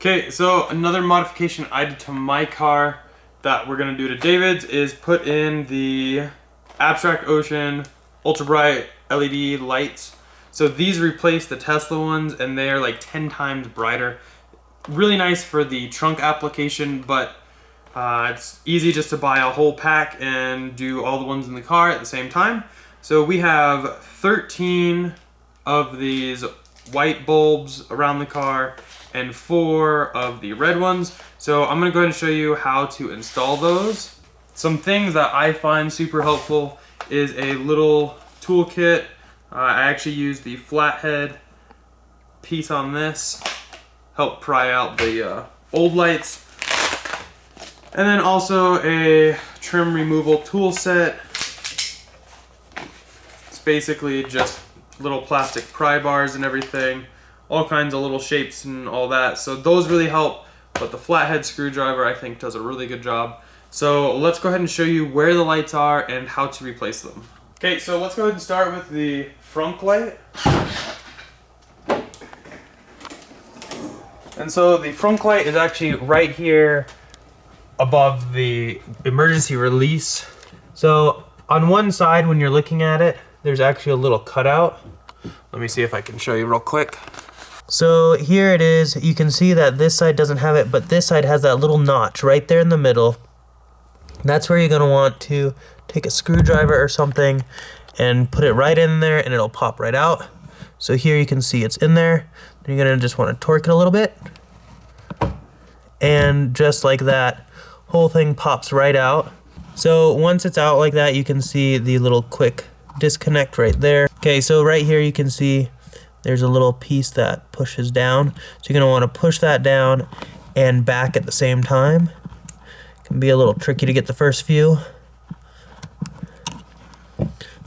Okay, so another modification I did to my car that we're gonna do to David's is put in the Abstract Ocean Ultra Bright LED lights. So these replace the Tesla ones and they're like 10 times brighter. Really nice for the trunk application, but it's easy just to buy a whole pack and do all the ones in the car at the same time. So we have 13 of these white bulbs around the car and 4 of the red ones. So I'm gonna go ahead and show you how to install those. Some things that I find super helpful is a little toolkit. I actually use the flathead piece on this, help pry out the old lights. And then also a trim removal tool set. It's basically just little plastic pry bars and everything, all kinds of little shapes and all that. So those really help, but the flathead screwdriver I think does a really good job. So let's go ahead and show you where the lights are and how to replace them. Okay, so let's go ahead and start with the front light. And so the front light is actually right here above the emergency release. So on one side when you're looking at it, there's actually a little cutout. Let me see if I can show you real quick. So here it is. You can see that this side doesn't have it, but this side has that little notch right there in the middle. That's where you're gonna want to take a screwdriver or something and put it right in there and it'll pop right out. So here you can see it's in there. Then you're gonna just wanna torque it a little bit. And just like that, whole thing pops right out. So once it's out like that, you can see the little quick disconnect right there. Okay, so right here you can see there's a little piece that pushes down. So you're gonna wanna push that down and back at the same time. It can be a little tricky to get the first few.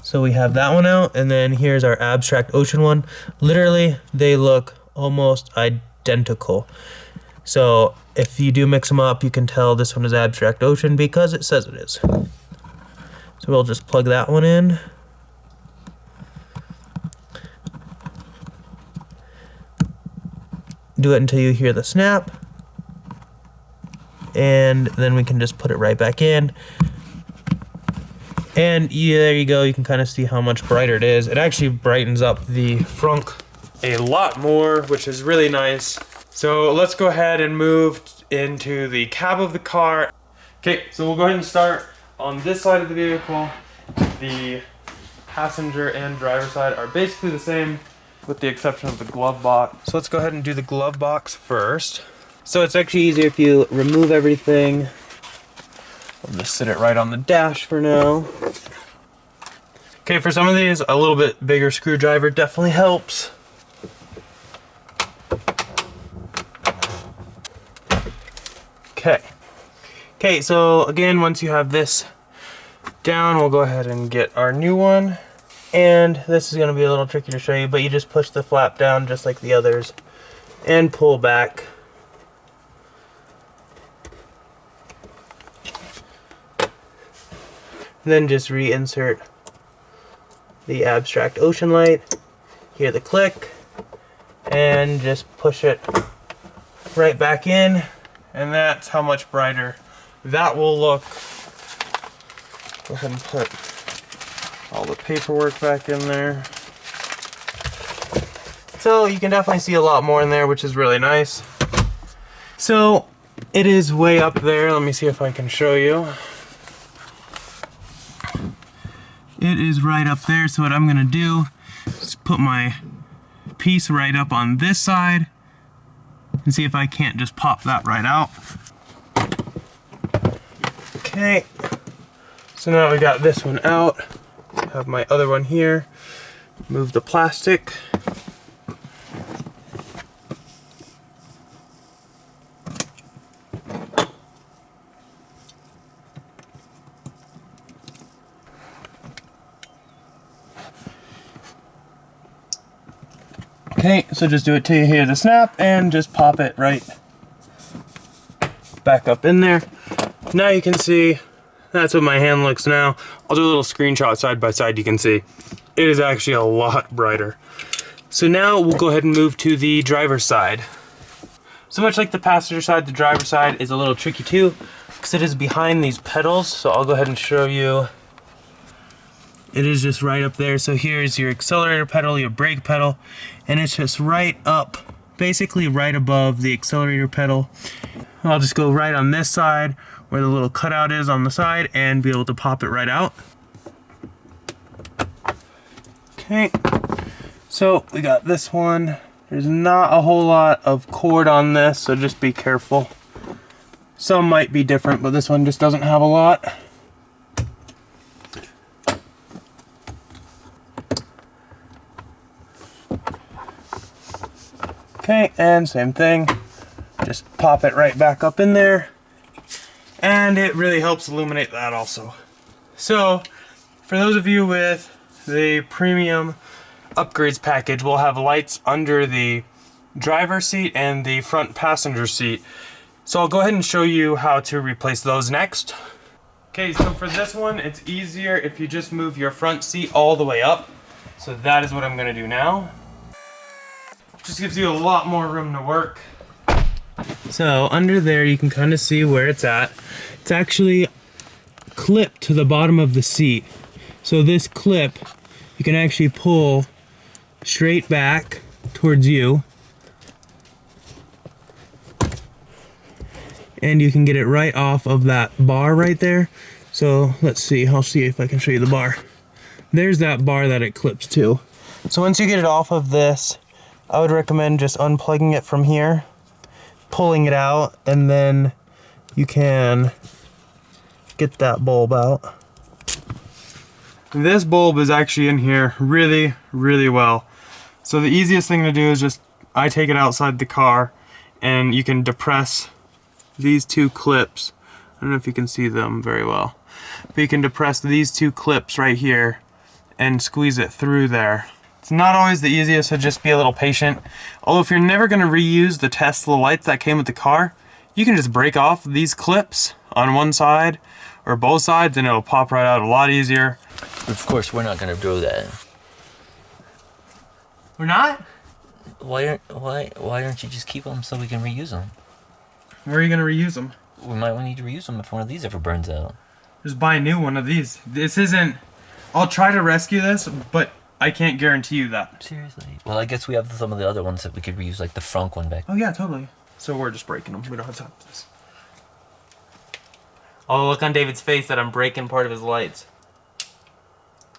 So we have that one out, and then here's our Abstract Ocean one. Literally, they look almost identical. So if you do mix them up, you can tell this one is Abstract Ocean because it says it is. So we'll just plug that one in. Do it until you hear the snap. And then we can just put it right back in. And yeah, there you go. You can kind of see how much brighter it is. It actually brightens up the front a lot more, which is really nice. So let's go ahead and move into the cab of the car. Okay, so we'll go ahead and start on this side of the vehicle. The passenger and driver side are basically the same with the exception of the glove box. So let's go ahead and do the glove box first. So it's actually easier if you remove everything. I'll just sit it right on the dash for now. Okay, for some of these, a little bit bigger screwdriver definitely helps. Okay, so again, once you have this down, we'll go ahead and get our new one. And this is gonna be a little tricky to show you, but you just push the flap down just like the others and pull back. Then just reinsert the Abstract Ocean light. Hear the click, and just push it right back in, and that's how much brighter that will look. Go ahead and put all the paperwork back in there. So you can definitely see a lot more in there, which is really nice. So it is way up there. Let me see if I can show you. It is right up there, so what I'm gonna do is put my piece right up on this side and see if I can't just pop that right out. Okay, so now we got this one out. I have my other one here. Move the plastic. Okay, so just do it till you hear the snap and just pop it right back up in there. Now you can see that's what my hand looks now. I'll do a little screenshot side by side. You can see it is actually a lot brighter. So now we'll go ahead and move to the driver's side. So much like the passenger side, the driver side is a little tricky too, because it is behind these pedals. So I'll go ahead and show you. It is just right up there. So here's your accelerator pedal, your brake pedal, and it's just right up, basically right above the accelerator pedal. I'll just go right on this side where the little cutout is on the side and be able to pop it right out. Okay, so we got this one. There's not a whole lot of cord on this, so just be careful. Some might be different, but this one just doesn't have a lot. Okay, and same thing. Just pop it right back up in there. And it really helps illuminate that also. So, for those of you with the premium upgrades package, we'll have lights under the driver's seat and the front passenger seat. So I'll go ahead and show you how to replace those next. Okay, so for this one, it's easier if you just move your front seat all the way up. So that is what I'm gonna do now. Just gives you a lot more room to work. So under there, you can kind of see where it's at. It's actually clipped to the bottom of the seat. So this clip, you can actually pull straight back towards you. And you can get it right off of that bar right there. So let's see, I'll see if I can show you the bar. There's that bar that it clips to. So once you get it off of this, I would recommend just unplugging it from here, pulling it out, and then you can get that bulb out. This bulb is actually in here really, really well. So the easiest thing to do is just, I take it outside the car and you can depress these two clips. I don't know if you can see them very well, but you can depress these two clips right here and squeeze it through there. It's not always the easiest, so just be a little patient. Although if you're never gonna reuse the Tesla lights that came with the car, you can just break off these clips on one side or both sides and it'll pop right out a lot easier. Of course, we're not gonna do that. We're not? Why don't you just keep them so we can reuse them? Where are you gonna reuse them? We might need to reuse them if one of these ever burns out. Just buy a new one of these. This isn't, I'll try to rescue this, but I can't guarantee you that. Seriously? Well, I guess we have some of the other ones that we could reuse, like the front one back. Oh yeah, totally. So we're just breaking them. We don't have time for this. Oh, look on David's face that I'm breaking part of his lights.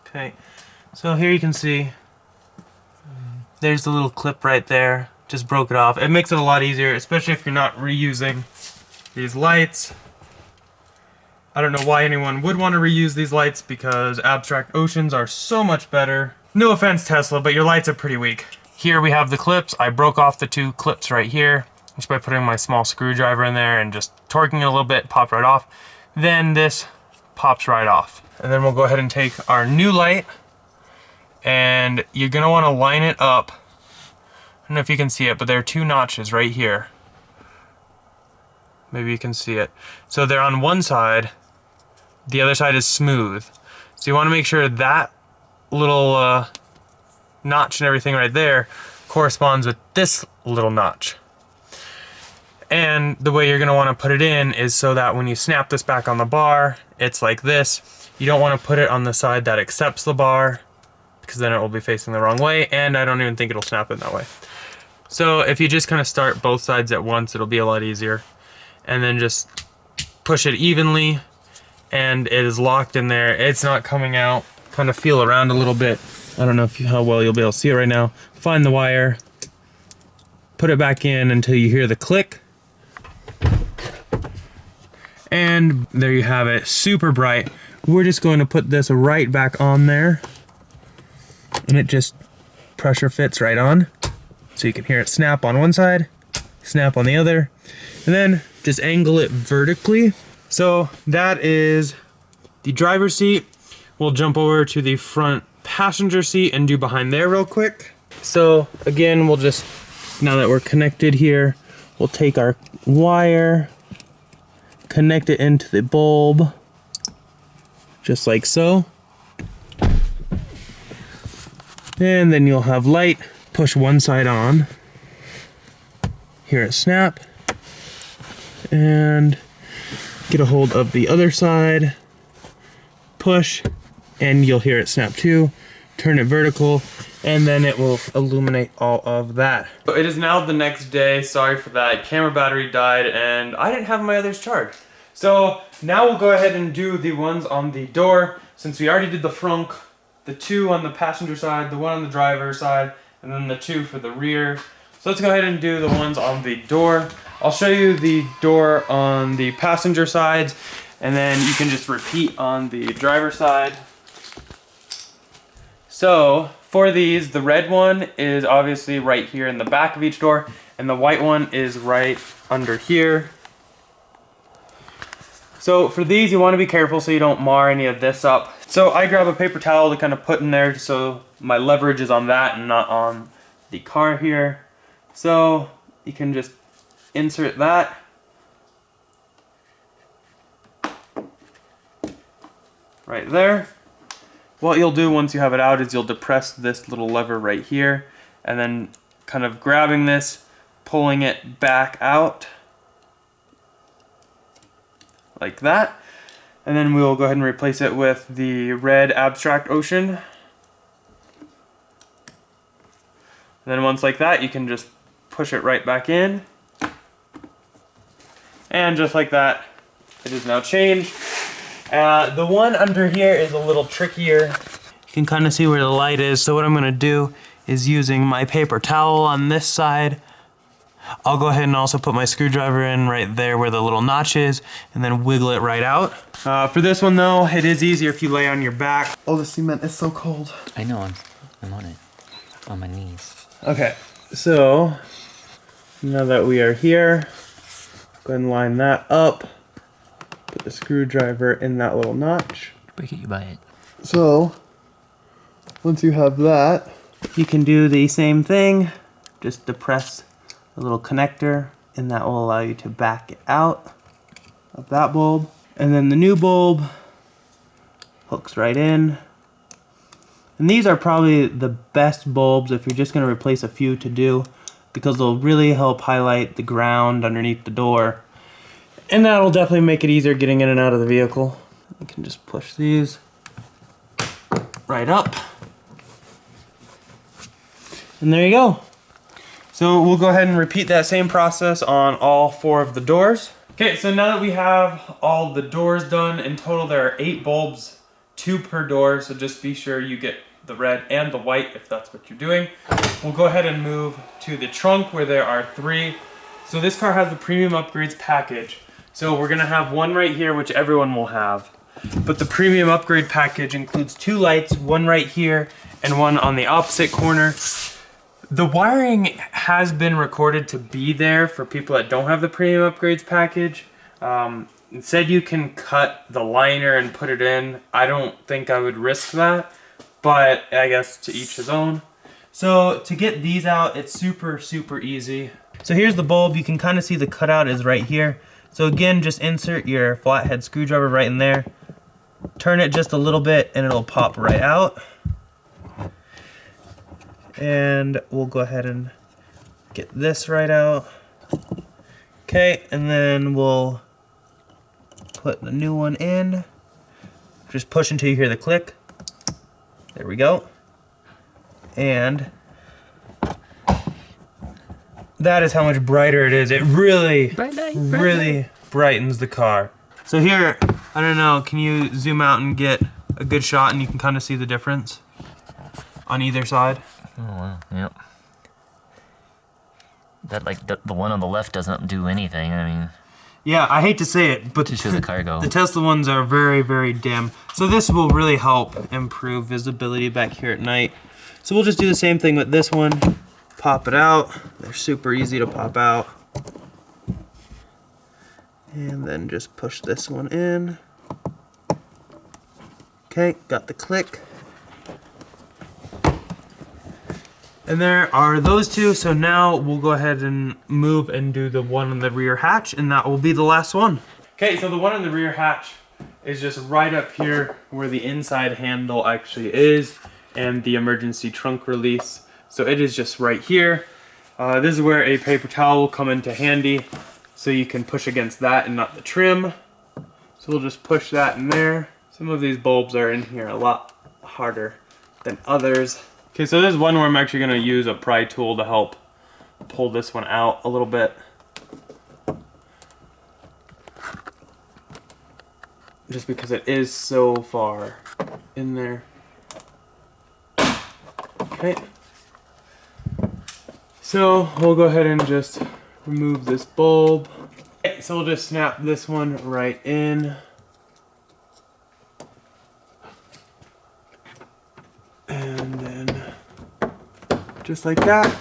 Okay, so here you can see, there's the little clip right there. Just broke it off. It makes it a lot easier, especially if you're not reusing these lights. I don't know why anyone would want to reuse these lights because Abstract Oceans are so much better. No offense, Tesla, but your lights are pretty weak. Here we have the clips. I broke off the two clips right here just by putting my small screwdriver in there and just torquing it a little bit, popped right off. Then this pops right off. And then we'll go ahead and take our new light and you're gonna want to line it up. I don't know if you can see it, but there are two notches right here. Maybe you can see it. So they're on one side, the other side is smooth. So you want to make sure that little notch and everything right there corresponds with this little notch. And the way you're going to want to put it in is so that when you snap this back on the bar, it's like this. You don't want to put it on the side that accepts the bar because then it will be facing the wrong way, and I don't even think it'll snap in that way. So if you just kind of start both sides at once, it'll be a lot easier. And then just push it evenly, and it is locked in there. It's not coming out. Kind of feel around a little bit. I don't know how well you'll be able to see it right now. Find the wire, put it back in until you hear the click. And there you have it, super bright. We're just going to put this right back on there, and it just pressure fits right on. So you can hear it snap on one side, snap on the other, and then just angle it vertically. So that is the driver's seat. We'll jump over to the front passenger seat and do behind there real quick. So again, we'll just, now that we're connected here, we'll take our wire, connect it into the bulb, just like so. And then you'll have light. Push one side on, hear it snap. And get a hold of the other side, push, and you'll hear it snap too. Turn it vertical, and then it will illuminate all of that. So it is now the next day. Sorry for that. Camera battery died, and I didn't have my others charged. So now we'll go ahead and do the ones on the door. Since we already did the front, the 2 on the passenger side, the 1 on the driver's side, and then the 2 for the rear. So let's go ahead and do the ones on the door. I'll show you the door on the passenger sides, and then you can just repeat on the driver's side. So for these, the red one is obviously right here in the back of each door, and the white one is right under here. So for these, you want to be careful so you don't mar any of this up. So I grab a paper towel to kind of put in there so my leverage is on that and not on the car here. So you can just insert that. Right there. What you'll do once you have it out is you'll depress this little lever right here, and then kind of grabbing this, pulling it back out like that. And then we'll go ahead and replace it with the red Abstract Ocean. And then once like that, you can just push it right back in. And just like that, it is now changed. The one under here is a little trickier. You can kind of see where the light is. So what I'm gonna do is, using my paper towel on this side, I'll go ahead and also put my screwdriver in right there where the little notch is, and then wiggle it right out. For this one though, it is easier if you lay on your back. Oh, the cement is so cold. I know, I'm on it. On my knees. Okay, so now that we are here, go ahead and line that up. Put the screwdriver in that little notch. Break it, you buy it. So, once you have that, you can do the same thing. Just depress a little connector, and that will allow you to back it out of that bulb. And then the new bulb hooks right in. And these are probably the best bulbs if you're just going to replace a few to do, because they'll really help highlight the ground underneath the door. And that'll definitely make it easier getting in and out of the vehicle. You can just push these right up. And there you go. So we'll go ahead and repeat that same process on all 4 of the doors. Okay, so now that we have all the doors done, in total there are 8 bulbs, 2 per door, so just be sure you get the red and the white if that's what you're doing. We'll go ahead and move to the trunk where there are 3. So this car has the Premium Upgrades package. So we're gonna have one right here, which everyone will have. But the Premium Upgrade package includes 2 lights, one right here and one on the opposite corner. The wiring has been recorded to be there for people that don't have the Premium Upgrades package. It said you can cut the liner and put it in. I don't think I would risk that, but I guess to each his own. So to get these out, it's super, super easy. So here's the bulb. You can kind of see the cutout is right here. So again, just insert your flathead screwdriver right in there. Turn it just a little bit and it'll pop right out. And we'll go ahead and get this right out. Okay, and then we'll put the new one in. Just push until you hear the click. There we go. And that is how much brighter it is. It really, really brightens the car. So here, I don't know, can you zoom out and get a good shot and you can kind of see the difference on either side? Oh wow, yep. That the one on the left doesn't do anything, I mean. Yeah, I hate to say it, but just shows the car go. The Tesla ones are very, very dim. So this will really help improve visibility back here at night. So we'll just do the same thing with this one. Pop it out. They're super easy to pop out. And then just push this one in. Okay, got the click. And there are those 2, so now we'll go ahead and move and do the one on the rear hatch, and that will be the last one. Okay, so the one on the rear hatch is just right up here where the inside handle actually is, and the emergency trunk release. So it is just right here. This is where a paper towel will come into handy, so you can push against that and not the trim. So we'll just push that in there. Some of these bulbs are in here a lot harder than others. Okay, so this is one where I'm actually gonna use a pry tool to help pull this one out a little bit. Just because it is so far in there. Okay. So we'll go ahead and just remove this bulb. Okay, so we'll just snap this one right in. And then just like that.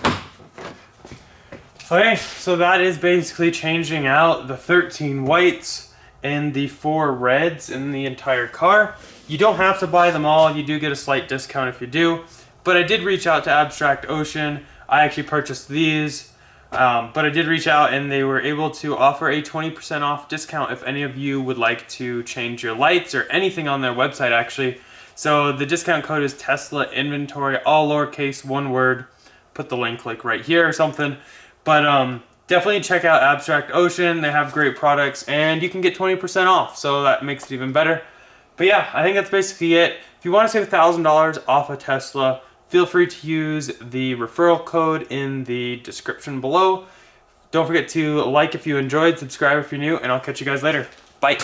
Okay, so that is basically changing out the 13 whites and the 4 reds in the entire car. You don't have to buy them all. You do get a slight discount if you do. But I did reach out to Abstract Ocean. I actually purchased these. But I did reach out and they were able to offer a 20% off discount if any of you would like to change your lights or anything on their website actually. So the discount code is Tesla Inventory, all lowercase, one word. Put the link like right here or something. But definitely check out Abstract Ocean. They have great products and you can get 20% off. So that makes it even better. But yeah, I think that's basically it. If you want to save $1,000 off a Tesla, feel free to use the referral code in the description below. Don't forget to like if you enjoyed, subscribe if you're new, and I'll catch you guys later. Bye.